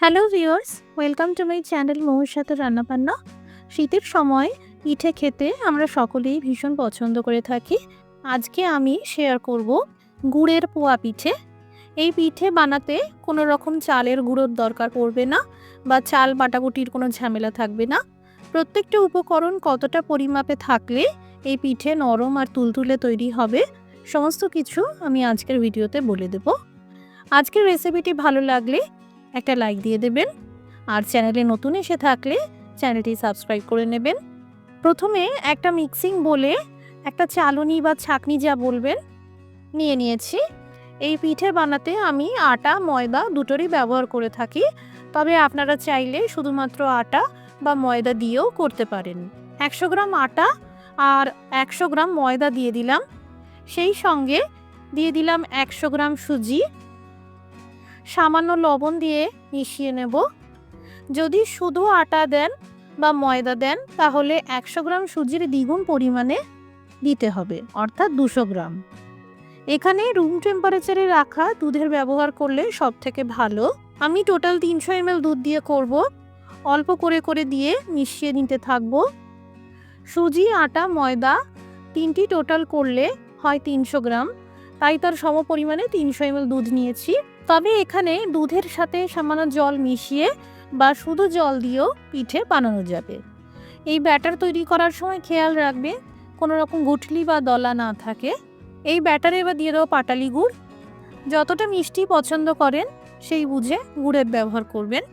Hello viewers, welcome to my channel মহুর সাথে রান্নাবান্না। শীতের সময় পিঠে খেতে আমরা সকলেই ভীষণ পছন্দ করে থাকি। আজকে আমি শেয়ার করব গুড়ের পোয়া পিঠে। এই পিঠে বানাতে কোনো রকম চালের গুঁড়োর দরকার পড়বে না বা চাল বাটাবুটির কোনো ঝামেলা থাকবে না। প্রত্যেকটা উপকরণ কতটা পরিমাপে থাকলে এই পিঠে নরম আর তুলতুলে তৈরি হবে, সমস্ত কিছু আমি আজকের ভিডিওতে বলে দেব। আজকের রেসিপিটি ভালো লাগলে একটা লাইক দিয়ে দেবেন, আর চ্যানেলে নতুন এসে থাকলে চ্যানেলটি সাবস্ক্রাইব করে নেবেন। প্রথমে একটা মিক্সিং বলে একটা চালনি বা ছাঁকনি যা বলবেন নিয়ে নিয়েছি। এই পিঠে বানাতে আমি আটা ময়দা দুটোরই ব্যবহার করে থাকি, তবে আপনারা চাইলে শুধুমাত্র আটা বা ময়দা দিয়েও করতে পারেন। 100 গ্রাম আটা আর 100 গ্রাম ময়দা দিয়ে দিলাম, সেই সঙ্গে দিয়ে দিলাম 100 গ্রাম সুজি। সামান্য লবণ দিয়ে মিশিয়ে নেব। যদি শুধু আটা দেন বা ময়দা দেন তাহলে 100 গ্রাম সুজির দ্বিগুণ পরিমাণে দিতে হবে, অর্থাৎ 200 গ্রাম। এখানে রুম টেম্পারেচারে রাখা দুধের ব্যবহার করলে সব থেকে ভালো। আমি টোটাল 300 ml দুধ দিয়ে করব। অল্প করে করে দিয়ে মিশিয়ে নিতে থাকবো। সুজি আটা ময়দা তিনটি টোটাল করলে হয় 300 গ্রাম, তাই তার সম পরিমাণে 300 ml দুধ নিয়েছি। তবে এখানে দুধের সাথে সামান্য জল মিশিয়ে বা শুধু জল দিয়েও পিঠে বানানো যাবে। এই ব্যাটার তৈরি করার সময় খেয়াল রাখবে কোনো রকম গুঠলি বা দলা না থাকে। এই ব্যাটারে এবার দিয়ে দেবো পাটালি গুড়। যতটা মিষ্টি পছন্দ করেন সেই বুঝে গুড়ের ব্যবহার করবেন।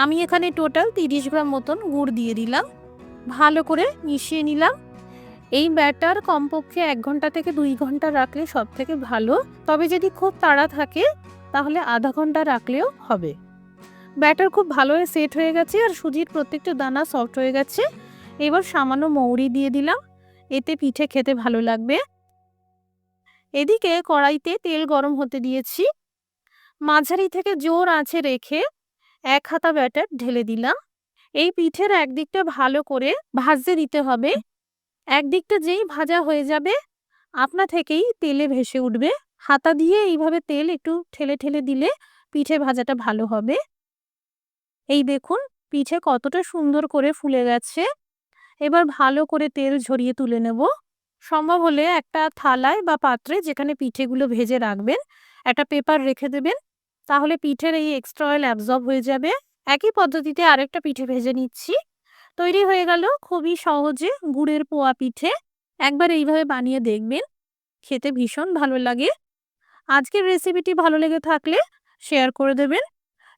আমি এখানে টোটাল 30 গ্রাম মতন গুড় দিয়ে দিলাম। ভালো করে মিশিয়ে নিলাম। এই ব্যাটার কমপক্ষে 1 ঘন্টা থেকে 2 ঘন্টা রাখলে সব থেকে ভালো, তবে যদি খুব তাড়া থাকে তাহলে আধা ঘন্টা রাখলেও হবে। ব্যাটার খুব ভালোভাবে সেট হয়ে গেছে আর সুজির প্রত্যেকটা দানা সফট হয়ে গেছে। এবার সামান্য মৌরি দিয়ে দিলাম, এতে পিঠে খেতে ভালো লাগবে। এদিকে কড়াইতে তেল গরম হতে দিয়েছি। মাঝারি থেকে জোর আঁচে রেখে 1 হাতা ব্যাটার ঢেলে দিলাম। এই পিঠের একদিকটা ভালো করে ভাজতে দিতে হবে। একদিকটা যেই ভাজা হয়ে যাবে আপনা থেকেই তেলে ভেসে উঠবে। হাতা দিয়ে এইভাবে তেল একটু ঠেলে ঠেলে দিলে পিঠে ভাজাটা ভালো হবে। এই দেখুন পিঠে কতটা সুন্দর করে ফুলে গেছে। এবার ভালো করে তেল ঝরিয়ে তুলে নেব। সম্ভব হলে একটা থালায় বা পাত্রে যেখানে পিঠেগুলো ভেজে রাখবেন একটা পেপার রেখে দেবেন, তাহলে পিঠের এই এক্সট্রা অয়েল অ্যাবজর্ব হয়ে যাবে। একই পদ্ধতিতে আরেকটা পিঠে ভেজে নিচ্ছি। তৈরি হয়ে গেল খুবই সহজে গুড়ের পোয়া পিঠে। একবার এইভাবে বানিয়ে দেখবেন, খেতে ভীষণ ভালো লাগে। আজকের রেসিপিটি ভালো লেগে থাকলে শেয়ার করে দেবেন।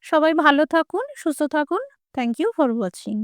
সবাই ভালো থাকুন, সুস্থ থাকুন। Thank you for watching.